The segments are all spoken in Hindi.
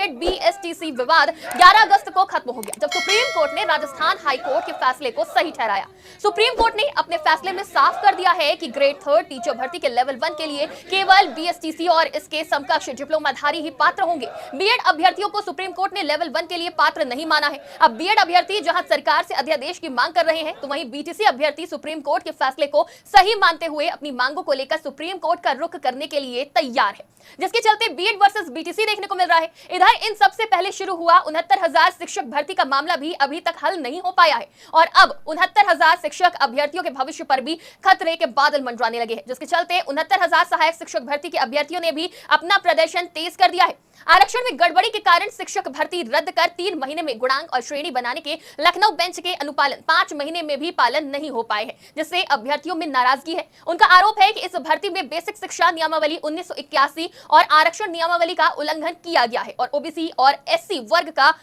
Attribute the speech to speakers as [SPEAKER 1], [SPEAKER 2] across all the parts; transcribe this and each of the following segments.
[SPEAKER 1] बीएड बीएसटीसी विवाद 11 अगस्त को खत्म हो गया, जब सुप्रीम कोर्ट ने राजस्थान हाई कोर्ट के फैसले को सही ठहराया। सुप्रीम कोर्ट ने अपने फैसले में साफ कर दिया है कि ग्रेड 3 टीचर भर्ती के लेवल 1 के लिए केवल बीएसटीसी और इसके समकक्ष डिप्लोमाधारी ही पात्र होंगे। बीएड अभ्यर्थियों को सुप्रीम कोर्ट ने लेवल 1 के लिए पात्र नहीं माना है। अब बीएड अभ्यर्थी जहां सरकार से अध्यादेश की मांग कर रहे हैं, तो वहीं बीटीसी अभ्यर्थी सुप्रीम कोर्ट के फैसले को सही मानते हुए अपनी मांगों को लेकर सुप्रीम कोर्ट का रुख करने के लिए तैयार है, जिसके चलते बीएड वर्सेस बीटीसी देखने को मिल रहा है। इधर इन सबसे पहले शुरू हुआ 69,000 शिक्षक भर्ती का मामला भी अभी तक हल नहीं हो पाया है और अब 69,000 शिक्षक अभ्यर्थियों के भविष्य पर भी खतरे के बादल मंडराने लगे हैं, जिसके चलते 69,000 सहायक शिक्षक भर्ती के अभ्यर्थियों ने भी अपना प्रदर्शन तेज कर दिया है। आरक्षण में गड़बड़ी के कारण शिक्षक भर्ती रद्द कर 3 महीने में गुणांक और श्रेणी बनाने के लखनऊ बेंच के अनुपालन 5 महीने में भी पालन नहीं हो पाए हैं, जिससे अभ्यर्थियों में नाराजगी है। उनका आरोप है कि इस भर्ती में बेसिक शिक्षा नियमावली 1981 और आरक्षण नियमावली का उल्लंघन किया गया है और ओबीसी और एससी वर्ग का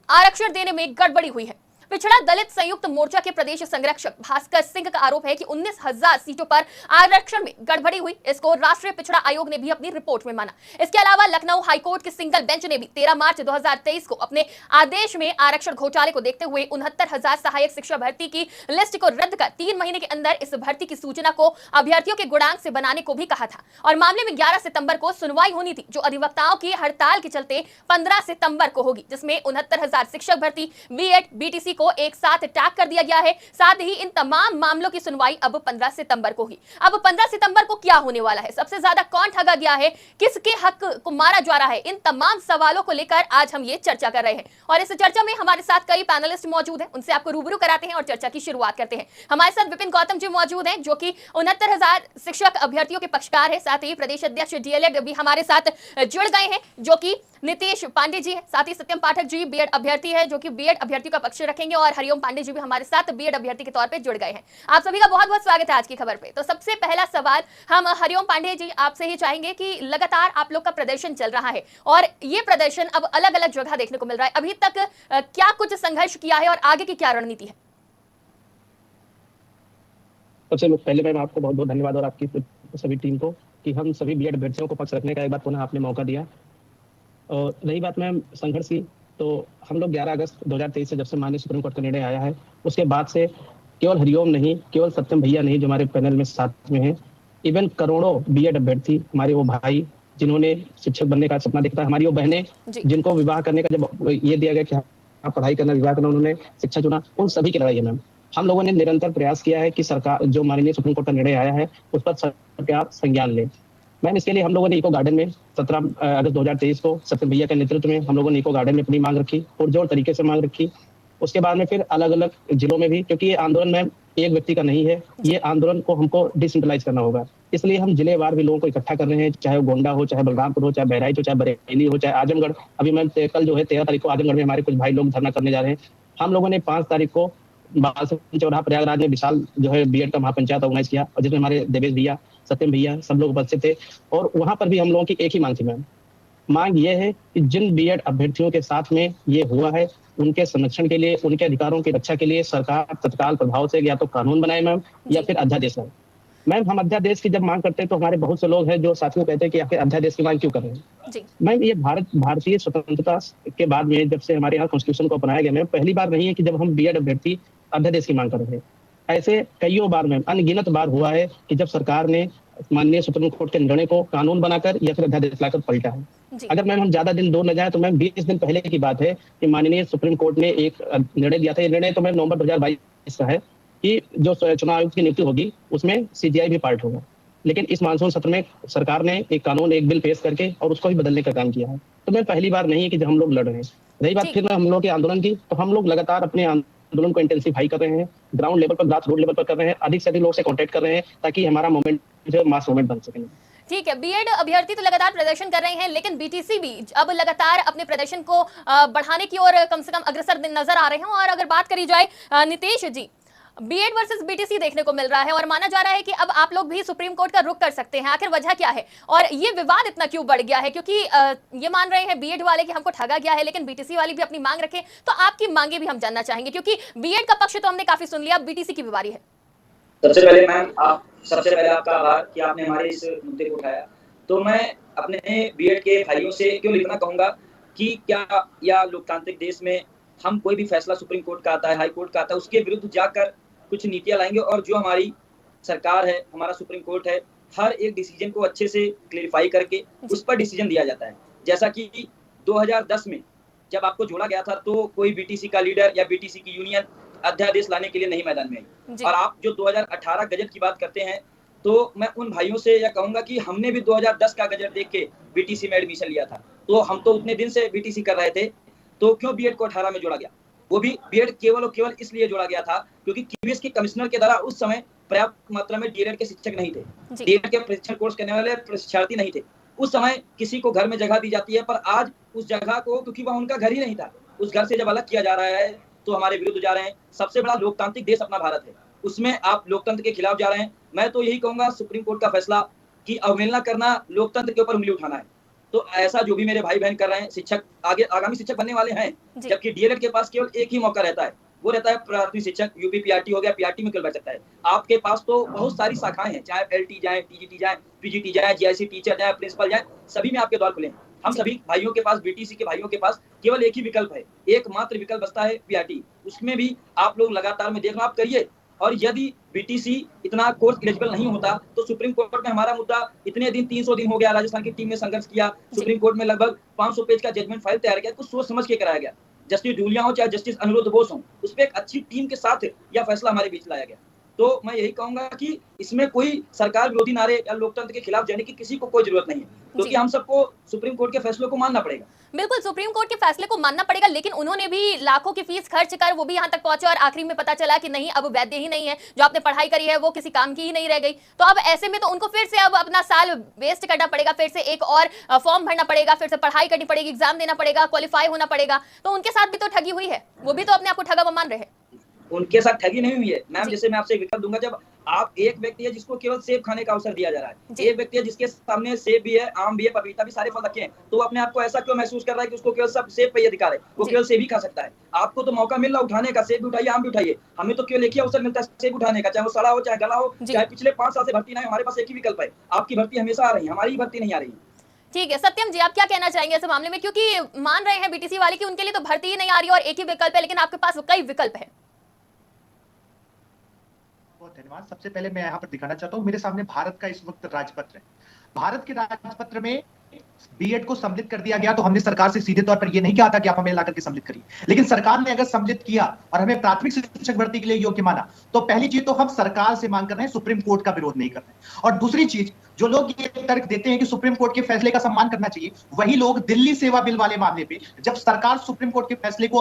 [SPEAKER 1] आरक्षण देने में गड़बड़ी हुई है। पिछड़ा दलित संयुक्त मोर्चा के प्रदेश संरक्षक भास्कर सिंह का आरोप है कि 19,000 सीटों पर आरक्षण में गड़बड़ी हुई। इसको राष्ट्रीय पिछड़ा आयोग ने भी अपनी रिपोर्ट में माना। इसके अलावा लखनऊ हाईकोर्ट के सिंगल बेंच ने भी 13 मार्च 2023 को अपने आदेश में आरक्षण घोटाले को देखते हुए 69,000 सहायक शिक्षा भर्ती की लिस्ट को रद्द कर 3 महीने के अंदर इस भर्ती की सूचना को अभ्यर्थियों के गुणांक से बनाने को भी कहा था और मामले में 11 सितंबर को सुनवाई होनी थी, जो अधिवक्ताओं की हड़ताल के चलते 15 सितंबर को होगी, जिसमें 69,000 शिक्षक भर्ती बीएड बीटीसी को एक साथ टैग कर दिया गया है। साथ ही इन तमाम मामलों की सुनवाई अब 15 सितंबर को हुई। अब 15 सितंबर को क्या होने वाला है, सबसे ज्यादा कौन ठगा गया है, किसके हक को मारा जा रहा है, इन तमाम सवालों को लेकर आज हम ये चर्चा कर रहे हैं और इस चर्चा में हमारे साथ कई पैनलिस्ट मौजूद हैं। उनसे आपको रूबरू कराते हैं और चर्चा की शुरुआत करते हैं। हमारे साथ विपिन गौतम जी मौजूद हैं, जो कि 69,000 शिक्षक अभ्यर्थियों के पक्षकार है। साथ ही प्रदेश अध्यक्ष डीएलएड भी हमारे साथ जुड़ गए हैं, जो कि नीतीश पांडे जी है। साथ ही सत्यम पाठक जी बीएड अभ्यर्थी है, जो कि बीएड अभ्यर्थी का पक्ष रखेंगे और हरिओम पांडे जी भी हमारे साथ बीएड अभ्यर्थी के तौर पे जुड़ गए हैं। आप सभी का बहुत बहुत स्वागत है आज की खबर पे। तो सबसे पहला सवाल हम हरिओम पांडे जी आपसे ही चाहेंगे कि लगातार आप लोग का प्रदर्शन चल रहा है और ये प्रदर्शन अब अलग अलग जगह देखने को मिल रहा है। अभी तक क्या कुछ संघर्ष किया है और आगे की क्या रणनीति है?
[SPEAKER 2] सबसे पहले मैं आपको बहुत बहुत धन्यवाद और आपकी सभी टीम को कि हम सभी बीएड अभ्यर्थियों को पक्ष रखने का एक बार पुनः आपने मौका दिया। और रही बात मैम संघर्ष की, तो हम लोग 11 अगस्त 2023 से जब से माननीय सुप्रीम कोर्ट का निर्णय आया है, उसके बाद से केवल हरिओम नहीं, केवल सत्यम भैया नहीं जो हमारे पैनल में साथ में हैं, इवन करोड़ों बीएड अभ्यर्थी, हमारे वो भाई जिन्होंने शिक्षक बनने का सपना देखा, हमारी वो बहनें जिनको विवाह करने का जब ये दिया गया कि आप पढ़ाई करना, विवाह करना, उन्होंने शिक्षा चुना, उन सभी की लड़ाई है मैम। हम लोगों ने निरंतर प्रयास किया है कि सरकार जो माननीय सुप्रीम कोर्ट का निर्णय आया है उस पर सरकार संज्ञान ले। मैम इसके लिए हम लोगों ने इको गार्डन में 17 अगस्त 2023 को सत्यम भैया के नेतृत्व में हम लोगों ने इको गार्डन में अपनी मांग रखी, पुरजोर तरीके से मांग रखी। उसके बाद में फिर अलग अलग जिलों में भी, क्योंकि ये आंदोलन मैम एक व्यक्ति का नहीं है, ये आंदोलन को हमको डिसेंट्रलाइज करना होगा, इसलिए हम जिलेवार भी लोगों को इकट्ठा कर रहे हैं, चाहे गोंडा हो, चाहे बलरामपुर हो, चाहे बहराइच हो, चाहे बरेली हो, चाहे आजमगढ़। अभी मैम कल जो है 13 तारीख को आजमगढ़ में हमारे कुछ भाई लोग धरना करने जा रहे हैं। हम लोगों ने 5 तारीख को बालसुन चौराहा प्रयागराज में विशाल जो है बीएड का महापंचायत ऑर्गेनाइज किया और जिसमें हमारे देवेश भैया, सत्यम भैया सब लोग उपस्थित थे और वहां पर भी हम लोगों की एक ही मांग थी मैम। मांग ये है कि जिन बीएड अभ्यर्थियों के साथ में ये हुआ है उनके संरक्षण के लिए, उनके अधिकारों की रक्षा के लिए सरकार तत्काल प्रभाव से या तो कानून बनाए मैम या फिर अध्यादेश लाए। मैम हम अध्यादेश की जब मांग करते हैं तो हमारे बहुत से लोग हैं जो साथियों कहते हैं कि आखिर अध्यादेश की मांग क्यों कर रहे हैं। मैम ये भारतीय स्वतंत्रता के बाद में जब से हमारे यहाँ कॉन्स्टिट्यूशन को अपनाया गया मैम, पहली बार नहीं है कि जब हम बीएड अभ्यर्थी अध्यादेश की मांग कर रहे हैं। ऐसे कईयों बार मैम, अनगिनत बार हुआ है कि जब सरकार ने माननीय सुप्रीम कोर्ट के निर्णय को कानून बनाकर या फिर अध्यादेश लाकर पलटा है। अगर मैम हम ज्यादा दिन दूर न जाए तो मैम 20 दिन पहले की बात है कि माननीय सुप्रीम कोर्ट ने एक निर्णय दिया था। ये निर्णय तो मैम नवंबर 2022 का है कि जो चुनाव आयुक्त की नियुक्ति होगी उसमें सीजीआई भी पार्ट होगा, लेकिन इस मानसून सत्र में सरकार ने एक कानून, एक बिल पेश करके और उसको भी बदलने का काम किया है। तो मैम पहली बार नहीं है कि जब हम लोग लड़ रहे हैं। रही बात फिर हम लोग के आंदोलन की, तो हम लोग लगातार अपने आंदोलन को इंटेंसिफाई कर रहे हैं, ग्राउंड लेवल पर, ग्रास रूट लेवल पर कर रहे हैं, अधिक से अधिक लोग से कॉन्टेक्ट कर रहे हैं ताकि हमारा मूवमेंट जो मास मूवमेंट बन सके।
[SPEAKER 1] ठीक है, बीएड अभ्यर्थी तो लगातार प्रदर्शन कर रहे हैं, लेकिन बीटीसी भी अब लगातार अपने प्रदर्शन को बढ़ाने की ओर कम से कम अग्रसर नजर आ रहे हैं। और अगर बात करी जाए Nitish ji, BEd versus BTC देखने को मिल रहा है और माना जा रहा है कि अब आप लोग भी सुप्रीम कोर्ट का रुख कर सकते हैं। आखिर वजह क्या है और ये विवाद इतना क्यों बढ़ गया है? क्योंकि ये मान रहे हैं बीएड वाले कि हमको ठगा गया है, लेकिन बीटीसी वाले भी अपनी मांग रखें, तो आपकी मांगे भी हम जानना चाहेंगे, क्योंकि बीएड का पक्ष तो हमने काफी सुन लिया, बीटीसी की भी बारी है।
[SPEAKER 3] सबसे पहले मैम सबसे पहले आपका आभार कि आपने हमारे इस मुद्दे को उठाया। तो मैं अपने बीएड के भाइयों से क्यों इतना कहूंगा कि क्या या लोकतांत्रिक देश में हम कोई भी फैसला सुप्रीम कोर्ट का आता है, हाई कोर्ट का आता है, उसके विरुद्ध जाकर कुछ नीतियां लाएंगे और जो हमारी सरकार है, हमारा सुप्रीम कोर्ट है, हर एक डिसीजन को अच्छे से क्लेरिफाई करके उस पर डिसीजन दिया जाता है। जैसा कि 2010 में जब आपको जोड़ा गया था तो कोई बीटीसी का लीडर या बीटीसी की यूनियन अध्यादेश लाने के लिए नहीं मैदान में आई, और आप जो 2018 गजट की बात करते हैं तो मैं उन भाइयों से यह कहूंगा कि हमने भी 2010 का गजट देख के बीटीसी में एडमिशन लिया था, तो हम तो उतने दिन से बीटीसी कर रहे थे, तो क्यों बीएड को 18 में जोड़ा गया? वो भी बीएड केवल और केवल इसलिए जोड़ा गया था क्योंकि क्यूएस के कमिश्नर के द्वारा उस समय पर्याप्त मात्रा में डीएलएड के शिक्षक नहीं थे, डीएलएड के प्रशिक्षण कोर्स करने वाले प्रशिक्षार्थी नहीं थे। उस समय किसी को घर में जगह दी जाती है, पर आज उस जगह को, क्योंकि वह उनका घर ही नहीं था, उस घर से जब अलग किया जा रहा है तो हमारे विरुद्ध जा रहे हैं। सबसे बड़ा लोकतांत्रिक देश अपना भारत है, उसमें आप लोकतंत्र के खिलाफ जा रहे हैं। मैं तो यही कहूंगा सुप्रीम कोर्ट का फैसला कि अवहेलना करना लोकतंत्र के ऊपर उंगली उठाना है, तो ऐसा जो भी मेरे भाई बहन कर रहे हैं, शिक्षक आगामी शिक्षक बनने वाले हैं, जबकि डीएलएड के पास केवल एक ही मौका रहता है, वो रहता है प्राथमिक शिक्षक। यूपी पीआरटी हो गया, पीआरटी में क्यों बैठ सकता है? आपके पास तो बहुत सारी शाखाएं हैं, चाहे एलटी जाए, टीजीटी जाए, पीजीटी जाए, जीआईसी टीचर जाए, प्रिंसिपल जाए, सभी में आपके द्वार खुले हैं। हम सभी भाइयों के पास, बीटीसी के भाइयों के पास केवल एक ही विकल्प है, एकमात्र विकल्प बचता है पीआरटी। उसमें भी आप लोग लगातार में देखना, आप करिए, और यदि बीटीसी इतना कोर्स एलिजिबल नहीं होता तो सुप्रीम कोर्ट में हमारा मुद्दा इतने दिन 300 दिन हो गया, राजस्थान की टीम ने संघर्ष किया, सुप्रीम कोर्ट में लगभग 500 पेज का जजमेंट फाइल तैयार किया, कुछ सोच समझ के कराया गया। जस्टिस ढूलिया हो चाहे जस्टिस अनिरुद्ध बोस हो, उस पर एक अच्छी टीम के साथ यह फैसला हमारे बीच लाया गया। तो मैं यही कहूंगा कि इसमें कोई सरकार विरोधी नारे या लोकतंत्र के खिलाफ जाने की किसी को कोई जरूरत नहीं है, क्योंकि हम सबको सुप्रीम कोर्ट के फैसलों को मानना पड़ेगा।
[SPEAKER 1] बिल्कुल, सुप्रीम कोर्ट के फैसले को मानना पड़ेगा, लेकिन उन्होंने भी लाखों की फीस खर्च कर वो भी यहाँ तक पहुंचे और आखिरी में पता चला कि नहीं, अब वैध ही नहीं है, जो आपने पढ़ाई करी है वो किसी काम की ही नहीं रह गई। तो अब ऐसे में तो उनको फिर से अब अपना साल वेस्ट करना पड़ेगा, फिर से एक और फॉर्म भरना पड़ेगा, फिर से पढ़ाई करनी पड़ेगी, एग्जाम देना पड़ेगा, क्वालिफाई होना पड़ेगा। तो उनके साथ भी तो ठगी हुई है, वो भी तो अपने आप को ठगा मान रहे हैं।
[SPEAKER 3] उनके साथ ठगी नहीं हुई है मैम। जैसे मैं आपसे विकल्प दूंगा, जब आप एक व्यक्ति है जिसको केवल सेब खाने का अवसर दिया जा रहा है, एक व्यक्ति है जिसके सामने सेब भी है, आम भी है, पपीता भी, सारे फल रखे हैं, तो अपने आप को ऐसा क्यों महसूस कर रहा है कि उसको केवल सब सेब पे ही अधिकार है, वो केवल सेब ही खा सकता है? आपको तो मौका मिल रहा उठाने का, सेब भी उठाइए, आम भी उठाइए, हमें तो केवल एक ही अवसर मिलता है सेब उठाने का, चाहे वो सड़ा हो, चाहे गला हो, चाहे पिछले 5 साल से भर्ती ना हो, हमारे पास एक ही विकल्प है। आपकी भर्ती हमेशा आ रही है, हमारी भर्ती नहीं आ रही है।
[SPEAKER 1] ठीक है, सत्यम जी, आप क्या कहना चाहेंगे इस मामले में, क्योंकि मान रहे हैं बीटीसी वाले कि उनके लिए तो भर्ती ही नहीं आ रही और एक ही विकल्प है, लेकिन आपके पास कई विकल्प है।
[SPEAKER 4] बहुत धन्यवाद। सबसे पहले मैं यहाँ पर दिखाना चाहता हूँ, मेरे सामने भारत का इस वक्त राजपत्र है। भारत के राजपत्र में बीएड को सम्मिलित कर दिया गया, तो हमने सरकार से सीधे तौर पर यह नहीं कहा था कि आप हमें ला करके सम्मिलित करिए, लेकिन सरकार ने अगर सम्मिलित किया और हमें प्राथमिक शिक्षक भर्ती के लिए योग्य माना, तो पहली चीज तो हम सरकार से मांग कर रहे हैं, सुप्रीम कोर्ट का विरोध नहीं कर रहे हैं। और दूसरी चीज, जो लोग ये तर्क देते हैं कि सुप्रीम कोर्ट के फैसले का सम्मान करना चाहिए, वही लोग दिल्ली सेवा बिल वाले मामले पे जब सरकार सुप्रीम कोर्ट के फैसले को